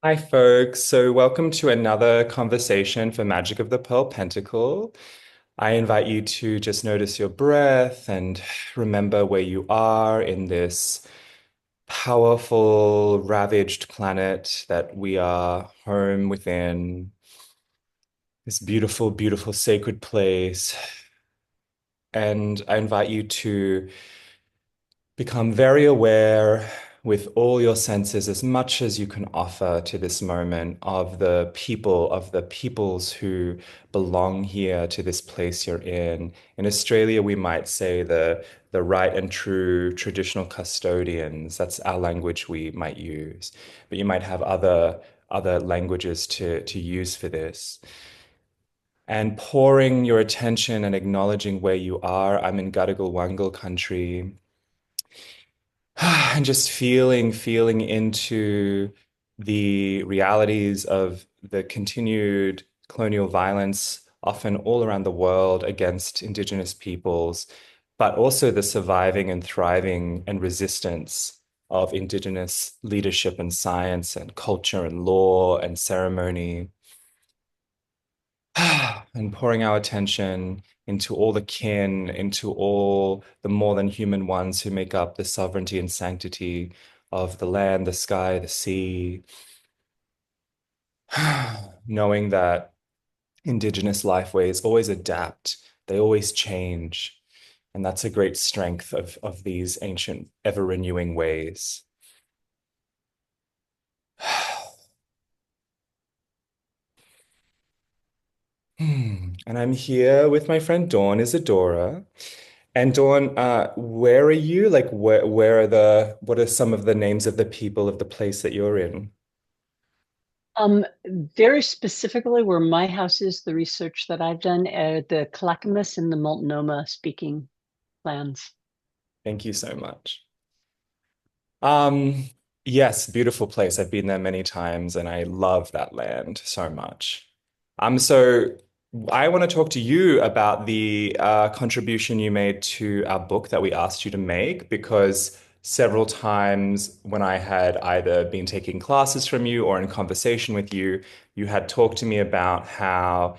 Hi, folks. So, welcome to another conversation for Magic of the Pearl Pentacle. I invite you to just notice your breath and remember where you are in this powerful, ravaged planet that we are home within, this beautiful, beautiful sacred place. And I invite you to become very aware with all your senses as much as you can offer to this moment of the people, of the peoples who belong here to this place you're in. In Australia, we might say the right and true traditional custodians. That's our language we might use. But you might have other languages to use for this. And pouring your attention and acknowledging where you are. I'm in Gadigal Wangal country. And just feeling into the realities of the continued colonial violence, often all around the world against Indigenous peoples, but also the surviving and thriving and resistance of Indigenous leadership and science and culture and law and ceremony. And pouring our attention into all the kin, into all the more than human ones who make up the sovereignty and sanctity of the land, the sky, the sea, knowing that Indigenous lifeways always adapt, they always change. And that's a great strength of these ancient, ever renewing ways. And I'm here with my friend Dawn Isidora. And Dawn, where are you? Like, where are what are some of the names of the people of the place that you're in? Very specifically where my house is, the research that I've done, the Clackamas and the Multnomah speaking lands. Thank you so much. Um, yes, beautiful place. I've been there many times and I love that land so much. So I want to talk to you about the contribution you made to our book that we asked you to make because several times when I had either been taking classes from you or in conversation with you, you had talked to me about how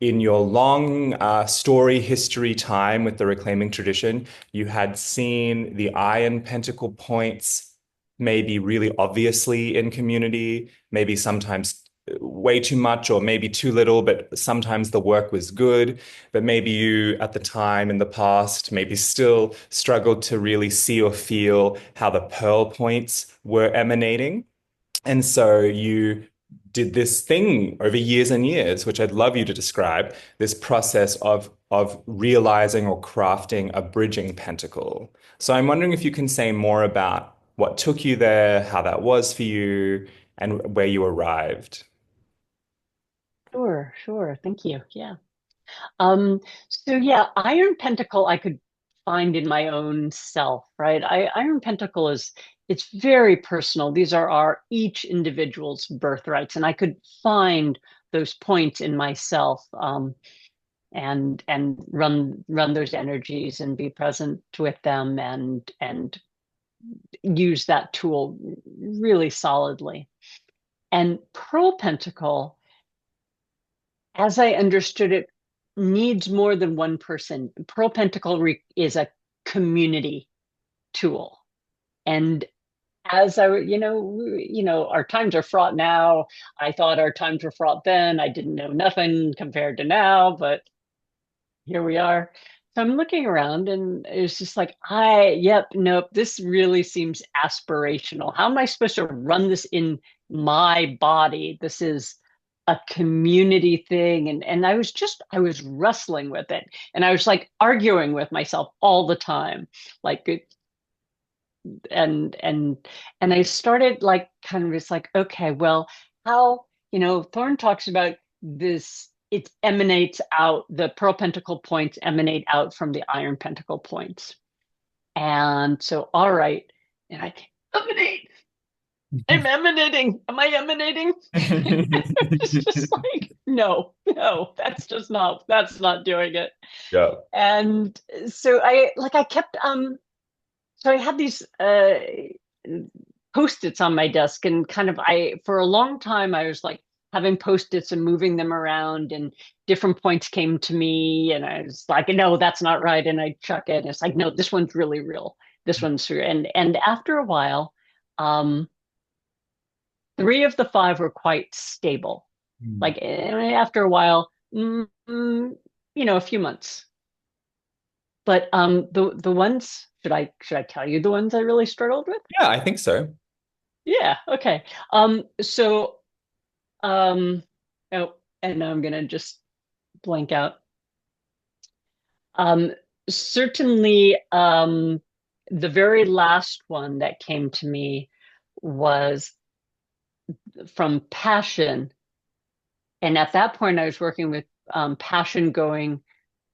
in your long story history time with the reclaiming tradition, you had seen the iron pentacle points maybe really obviously in community, maybe sometimes way too much or maybe too little, but sometimes the work was good. But maybe you, at the time in the past, maybe still struggled to really see or feel how the pearl points were emanating. And so you did this thing over years and years, which I'd love you to describe, this process of realizing or crafting a bridging pentacle. So I'm wondering if you can say more about what took you there, how that was for you, and where you arrived. Sure, sure. Thank you. Yeah. So yeah, Iron Pentacle I could find in my own self, right? Iron Pentacle it's very personal. These are our each individual's birthrights, and I could find those points in myself, and run those energies and be present with them and use that tool really solidly. And Pearl Pentacle, as I understood it, needs more than one person. Pearl Pentacle is a community tool. And as our times are fraught now. I thought our times were fraught then. I didn't know nothing compared to now, but here we are. So I'm looking around and it's just like, yep, nope, this really seems aspirational. How am I supposed to run this in my body? This is a community thing. And I was wrestling with it. And I was like arguing with myself all the time. Like and and and I started like kind of just like, okay, well, how, Thorne talks about this, it emanates out, the pearl pentacle points emanate out from the iron pentacle points. And so, all right, and I emanate. I'm emanating. Am I emanating? It's just like, no, no, that's not doing it. Yeah. And so I kept so I had these post-its on my desk, and kind of I for a long time I was like having post-its and moving them around, and different points came to me and I was like, no, that's not right, and I chuck it and it's like, no, this one's really real, this one's real. And after a while, um three of the five were quite stable. Mm. Like after a while, a few months. But the ones, should I tell you the ones I really struggled with? Yeah, I think so. Yeah, okay. So um oh, and now I'm gonna just blank out. Um Certainly, the very last one that came to me was from passion. And at that point I was working with passion going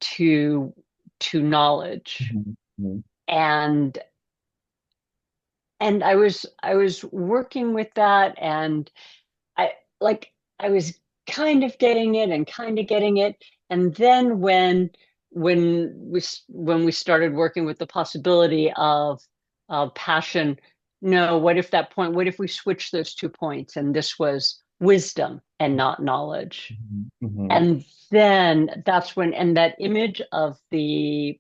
to knowledge. Mhm. Mhm. And I was working with that, and I like I was kind of getting it and kind of getting it. And then when we started working with the possibility of passion, no, what if we switch those 2 points and this was wisdom and not knowledge? Mhm. Mhm. And then that's when, and that image of the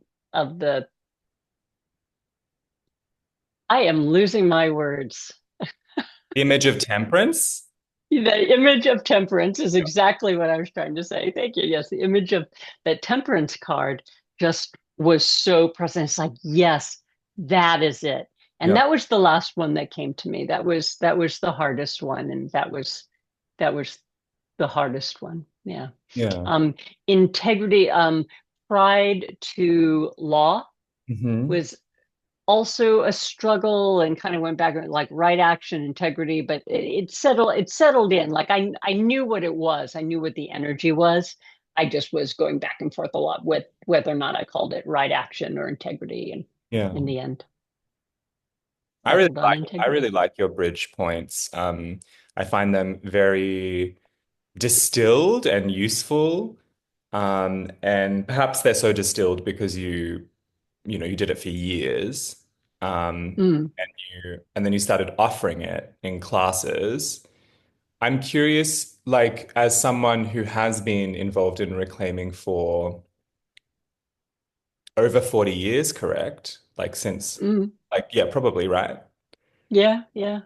I am losing my words. The image of temperance. The image of temperance is exactly what I was trying to say. Thank you. Yes, the image of that temperance card just was so present. It's like, yes, that is it. And Yeah. that was the last one that came to me. That was the hardest one, and that was the hardest one. Yeah. Yeah. Um, Integrity, pride to law Hmm. was also a struggle, and kind of went back like right action, integrity, but it settled in. Like I knew what it was. I knew what the energy was. I just was going back and forth a lot with whether or not I called it right action or integrity. And Yeah. in the end, I really settled on like I really integrity. like your bridge points. I find them very distilled and useful. And perhaps they're so distilled because you did it for years. Um, Mm, and then you started offering it in classes. I'm curious, like as someone who has been involved in reclaiming for over 40 years, correct? Like since, mm, like, yeah, probably, right? yeah, yeah.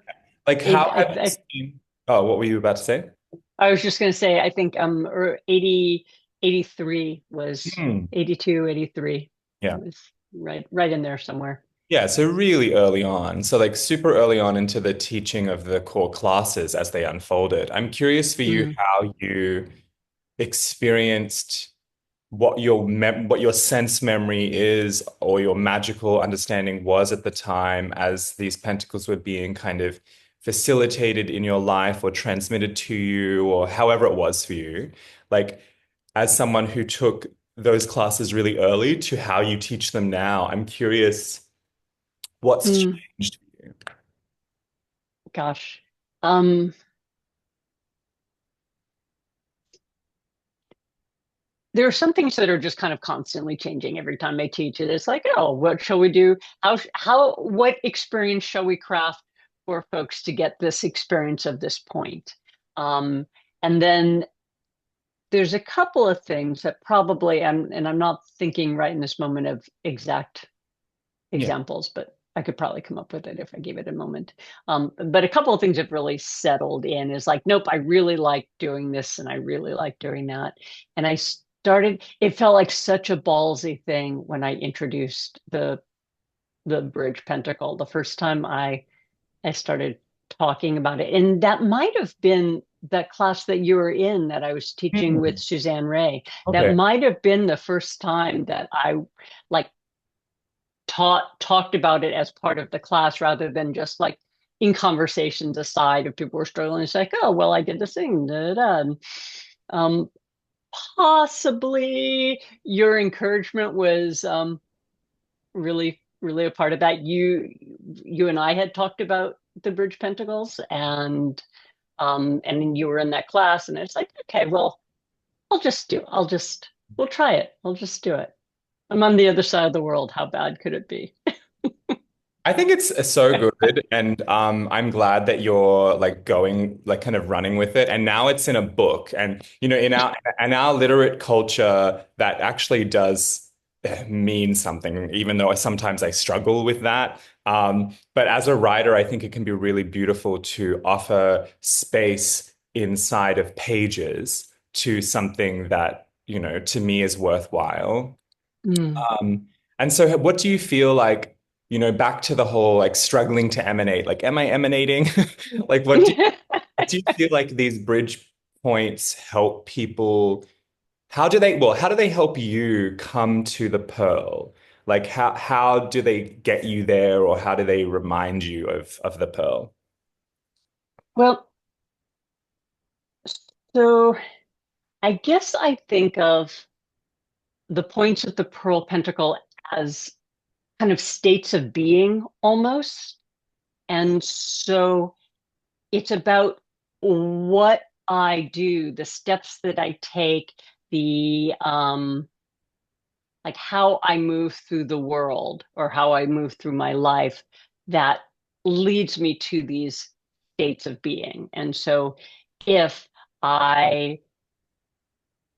Like, It, how have you seen? Oh, what were you about to say? I was just going to say, I think 83 was Hmm. 82, 83. Yeah. It was right in there somewhere. Yeah, so really early on. So like super early on into the teaching of the core classes as they unfolded. I'm curious for you Mm, how you experienced what your sense memory is or your magical understanding was at the time as these pentacles were being kind of facilitated in your life or transmitted to you or however it was for you. Like as someone who took those classes really early to how you teach them now, I'm curious what's mm, changed for you. gosh. Um, there are some things that are just kind of constantly changing every time I teach it. It's like, oh, what shall we do? What experience shall we craft for folks to get this experience of this point? Um, and then there's a couple of things that probably, and I'm not thinking right in this moment of exact Yeah. examples, but I could probably come up with it if I gave it a moment. But a couple of things have really settled in is like, nope, I really like doing this and I really like doing that. And it felt like such a ballsy thing when I introduced the bridge pentacle the first time I started talking about it. And that might have been that class that you were in that I was teaching with Hmm. Suzanne Ray. That Okay. might have been the first time that I like talked about it as part of the class rather than just like in conversations aside if people were struggling. It's like, oh, well, I did this thing. Da, da, da. Um, Possibly your encouragement was really, really a part of that. You and I had talked about the bridge pentacles, and you were in that class, and it's like, okay, well, we'll try it. I'll just do it. I'm on the other side of the world. How bad could it be? I think it's so good, and I'm glad that you're like going, like kind of running with it. And now it's in a book, and in our literate culture, that actually does mean something, even though sometimes I struggle with that. But as a writer, I think it can be really beautiful to offer space inside of pages to something that, to me is worthwhile. Mm. And so what do you feel like, back to the whole like struggling to emanate, like, am I emanating? Like, what do you feel like these bridge points help people? How do they help you come to the pearl? Like, how do they get you there, or how do they remind you of the pearl? Well, so I guess I think of the points of the Pearl Pentacle as kind of states of being almost. And so it's about what I do, the steps that I take, the like how I move through the world or how I move through my life that leads me to these states of being. And so if I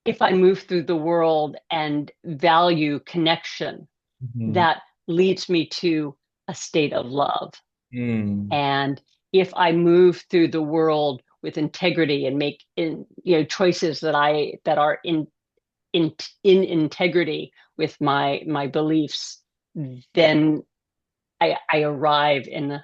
if I move through the world and value connection, Mhm. that leads me to a state of love. Mm. And if I move through the world with integrity and make choices that are in integrity with my beliefs, then I arrive in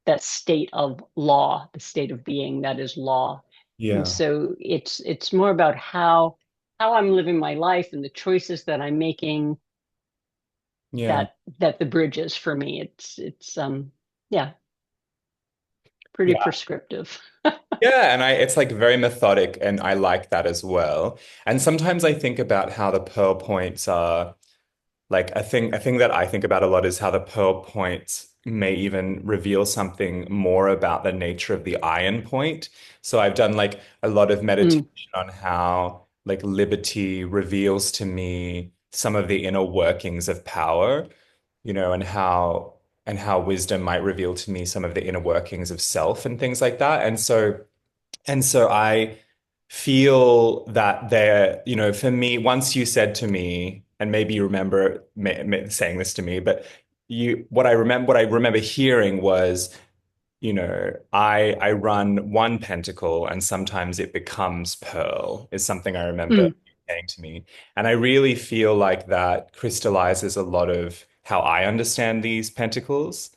that state of law, the state of being that is law. And Yeah. so it's more about how I'm living my life and the choices that I'm making Yeah. that the bridge is for me. It's yeah, pretty Yeah. prescriptive. Yeah, and it's like very methodic, and I like that as well. And sometimes I think about how the pearl points are like a thing that I think about a lot is how the pearl points may even reveal something more about the nature of the iron point. So I've done like a lot of meditation Mm, on how like liberty reveals to me some of the inner workings of power, and how wisdom might reveal to me some of the inner workings of self and things like that. And so I feel that for me, once you said to me, and maybe you remember saying this to me, but what I remember hearing was, I run one pentacle and sometimes it becomes pearl, is something I remember mm, you saying to me. And I really feel like that crystallizes a lot of how I understand these pentacles.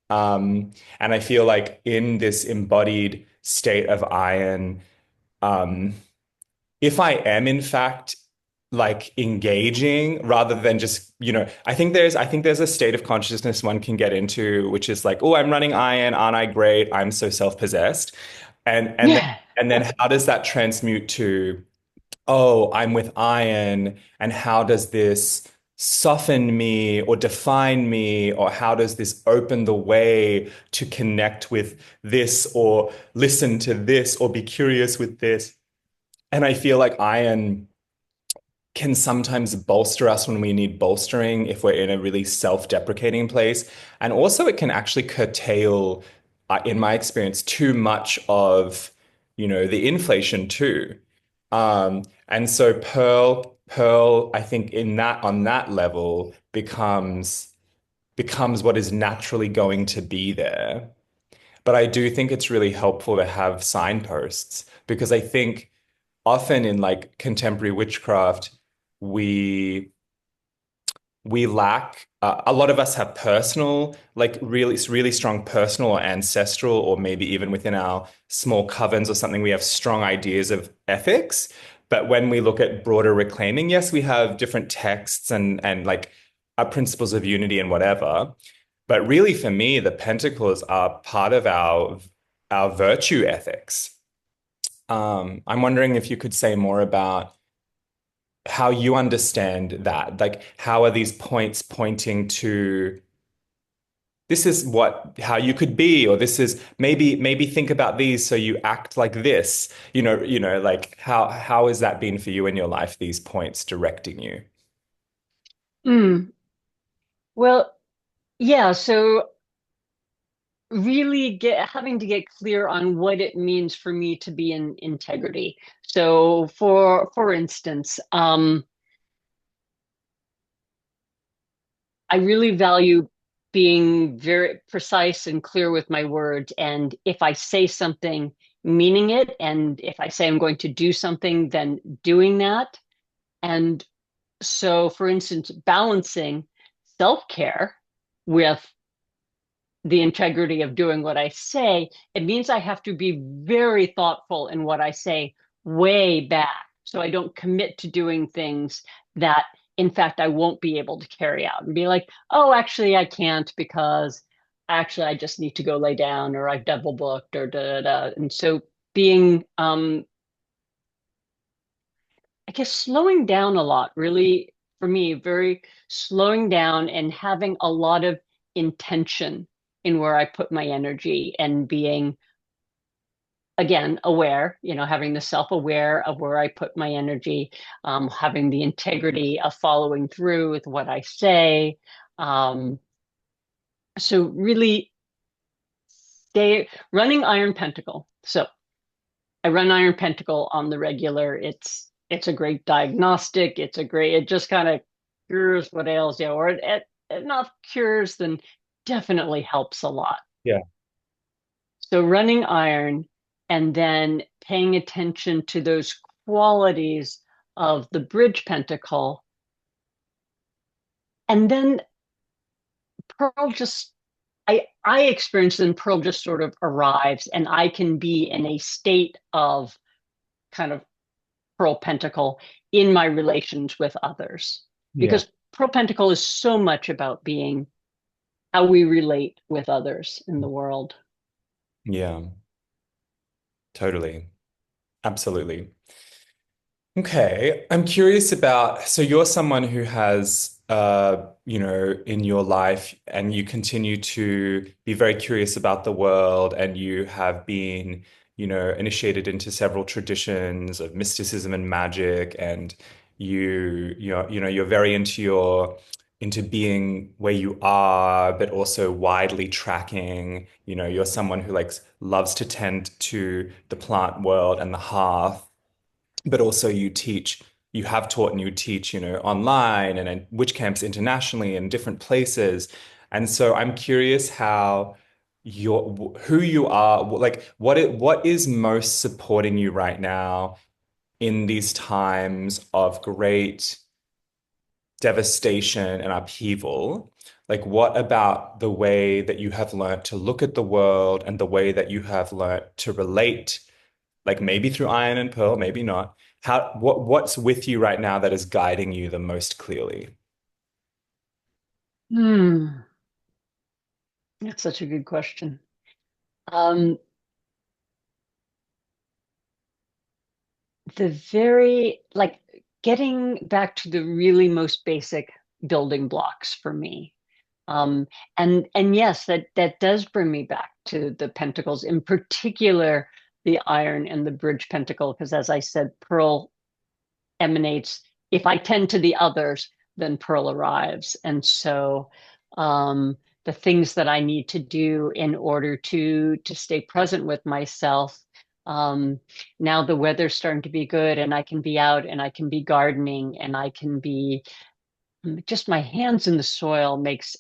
And I feel like in this embodied state of iron, um, if I am in fact like engaging rather than just, I think there's a state of consciousness one can get into, which is like, oh, I'm running iron, aren't I great? I'm so self-possessed. And then yeah. and then how does that transmute to, oh, I'm with iron, and how does this soften me or define me, or how does this open the way to connect with this, or listen to this, or be curious with this? And I feel like iron can sometimes bolster us when we need bolstering if we're in a really self-deprecating place. And also it can actually curtail, in my experience, too much of, the inflation too. And so Pearl, I think on that level becomes what is naturally going to be there. But I do think it's really helpful to have signposts, because I think often in like contemporary witchcraft, we we lack, a lot of us have personal, like really strong personal or ancestral, or maybe even within our small covens or something, we have strong ideas of ethics. But when we look at broader reclaiming, yes, we have different texts and like our principles of unity and whatever. But really, for me, the pentacles are part of our virtue ethics. I'm wondering if you could say more about how you understand that. Like, how are these points pointing to, this is how you could be, or this is, maybe think about these so you act like this. Like, how has that been for you in your life, these points directing you? Mm. Well, yeah. So really having to get clear on what it means for me to be in integrity. So for instance, I really value being very precise and clear with my words. And if I say something, meaning it, and if I say I'm going to do something, then doing that. And so, for instance, balancing self-care with the integrity of doing what I say, it means I have to be very thoughtful in what I say way back. So I don't commit to doing things that, in fact, I won't be able to carry out and be like, oh, actually, I can't because actually I just need to go lay down or I've double booked or da da da. And so being, I guess, slowing down a lot, really, for me, very slowing down and having a lot of intention in where I put my energy and being, again, aware, having the self-aware of where I put my energy, having the integrity of following through with what I say. Um, so really stay running Iron Pentacle. So I run Iron Pentacle on the regular. It's a great diagnostic. It just kind of cures what ails you, or it not cures, then definitely helps a lot. Yeah. So running iron and then paying attention to those qualities of the bridge pentacle. And then Pearl just I experience then Pearl just sort of arrives and I can be in a state of kind of Pearl Pentacle in my relations with others. Yeah. Because Pearl Pentacle is so much about being how we relate with others in the world. Yeah. Totally. Absolutely. Okay, I'm curious about, so you're someone who has, in your life and you continue to be very curious about the world and you have been, initiated into several traditions of mysticism and magic and you're very into being where you are, but also widely tracking, you're someone who loves to tend to the plant world and the hearth but also you have taught and you teach, online and in witch camps internationally in different places. And so I'm curious how who you are, what is most supporting you right now in these times of great devastation and upheaval? Like, what about the way that you have learned to look at the world and the way that you have learned to relate like maybe through iron and pearl, maybe not. What's with you right now that is guiding you the most clearly? Hmm, that's such a good question. Um, the very like getting back to the really most basic building blocks for me. Um, and yes, that does bring me back to the pentacles, in particular the iron and the bridge pentacle, because as I said, pearl emanates. If I tend to the others, then pearl arrives. And so the things that I need to do in order to stay present with myself. Now the weather's starting to be good and I can be out and I can be gardening and I can be just my hands in the soil makes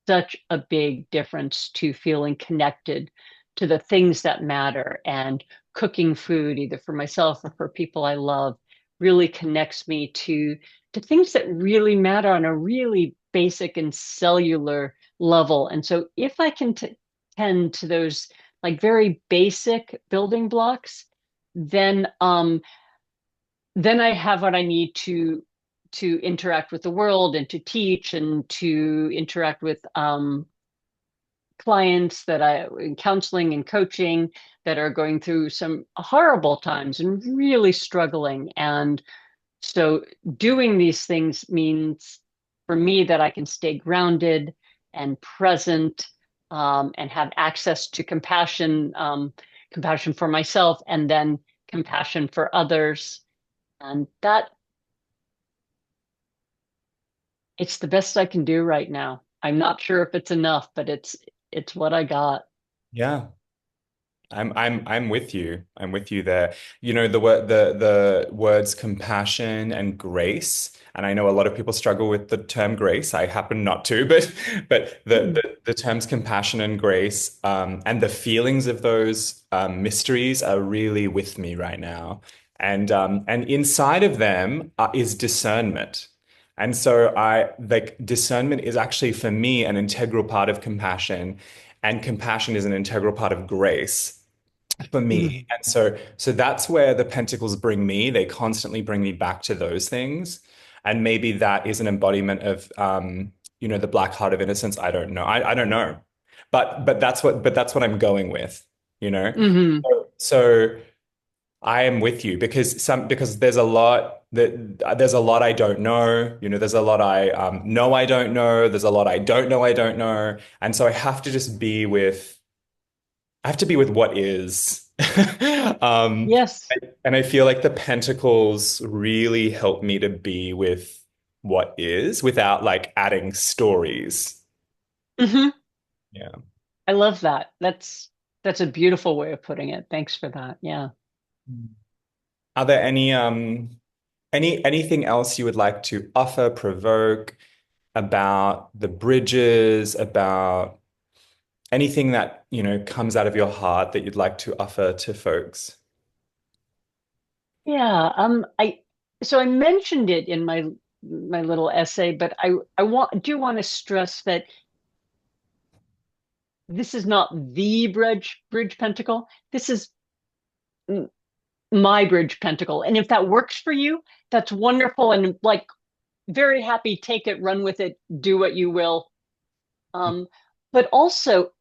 such a big difference to feeling connected to the things that matter. And cooking food, either for myself or for people I love, really connects me to things that really matter on a really basic and cellular level. And so if I can tend to those like very basic building blocks, then then I have what I need to interact with the world and to teach and to interact with clients that I in counseling and coaching that are going through some horrible times and really struggling. And so doing these things means for me that I can stay grounded and present and have access to compassion, compassion for myself, and then compassion for others. And that it's the best I can do right now. I'm not sure if it's enough, but It's what I got. Yeah. I'm with you. I'm with you there. You know, the words compassion and grace, and I know a lot of people struggle with the term grace. I happen not to, but Mm. the terms compassion and grace, and the feelings of those mysteries are really with me right now. And inside of them is discernment. And so I like discernment is actually for me an integral part of compassion, and compassion is an integral part of grace for me. Mm. And so that's where the pentacles bring me. They constantly bring me back to those things. And maybe that is an embodiment of the black heart of innocence. I don't know. I don't know. But that's what I'm going with, you know? Hmm. So I am with you because there's a lot I don't know. There's a lot I know I don't know. There's a lot I don't know I don't know. And so I have to be with what is. Um, Yes. and I feel like the pentacles really help me to be with what is without like adding stories. Hmm. Yeah. I love that. That's a beautiful way of putting it. Thanks for that. Yeah. Are there anything else you would like to offer, provoke about the bridges, about anything that, comes out of your heart that you'd like to offer to folks? Yeah. I mentioned it in my little essay, but I do want to stress that this is not the bridge pentacle. This is my bridge pentacle. And if that works for you, that's wonderful. And like very happy, take it, run with it, do what you will. Um, but also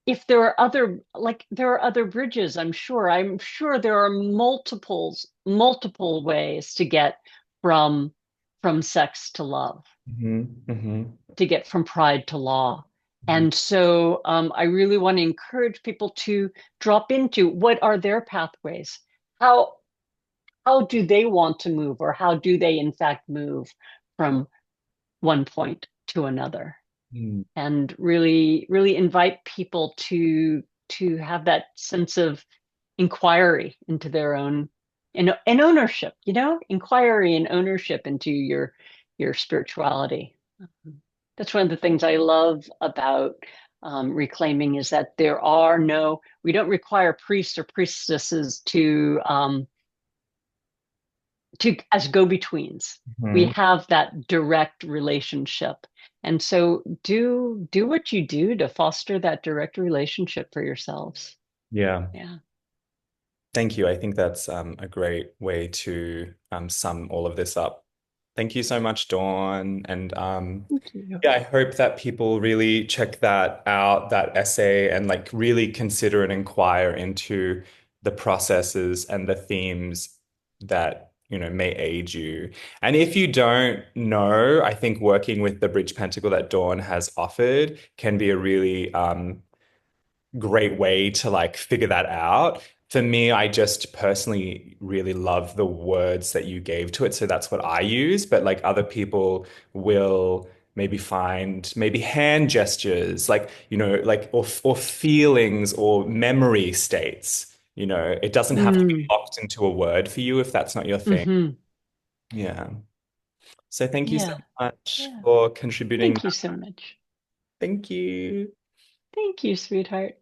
if there are other bridges, I'm sure there are multiple ways to get from sex to love, Hmm. Hmm. to get from pride to law. And so I really want to encourage people to drop into what are their pathways. How do they want to move, or how do they in fact move from one point to another? Hmm. And really invite people to have that sense of inquiry into their own and ownership, inquiry and ownership into your spirituality. That's one of the things I love about reclaiming is that we don't require priests or priestesses to as go-betweens. We Hmm. have that direct relationship. And so do what you do to foster that direct relationship for yourselves. Yeah. Yeah. Thank you. I think that's a great way to sum all of this up. Thank you so much, Dawn. And Thank you. yeah, I hope that people really check that out, that essay, and like really consider and inquire into the processes and the themes that, may aid you. And if you don't know, I think working with the Bridge Pentacle that Dawn has offered can be a really great way to like figure that out. For me, I just personally really love the words that you gave to it. So that's what I use. But like other people will maybe find maybe hand gestures, like, like or feelings or memory states. It doesn't have to be Mm. locked into a word for you if that's not your thing. Hmm. Yeah. So thank you so Yeah. much Yeah. for contributing. Thank you so much. Thank you. Thank you, sweetheart.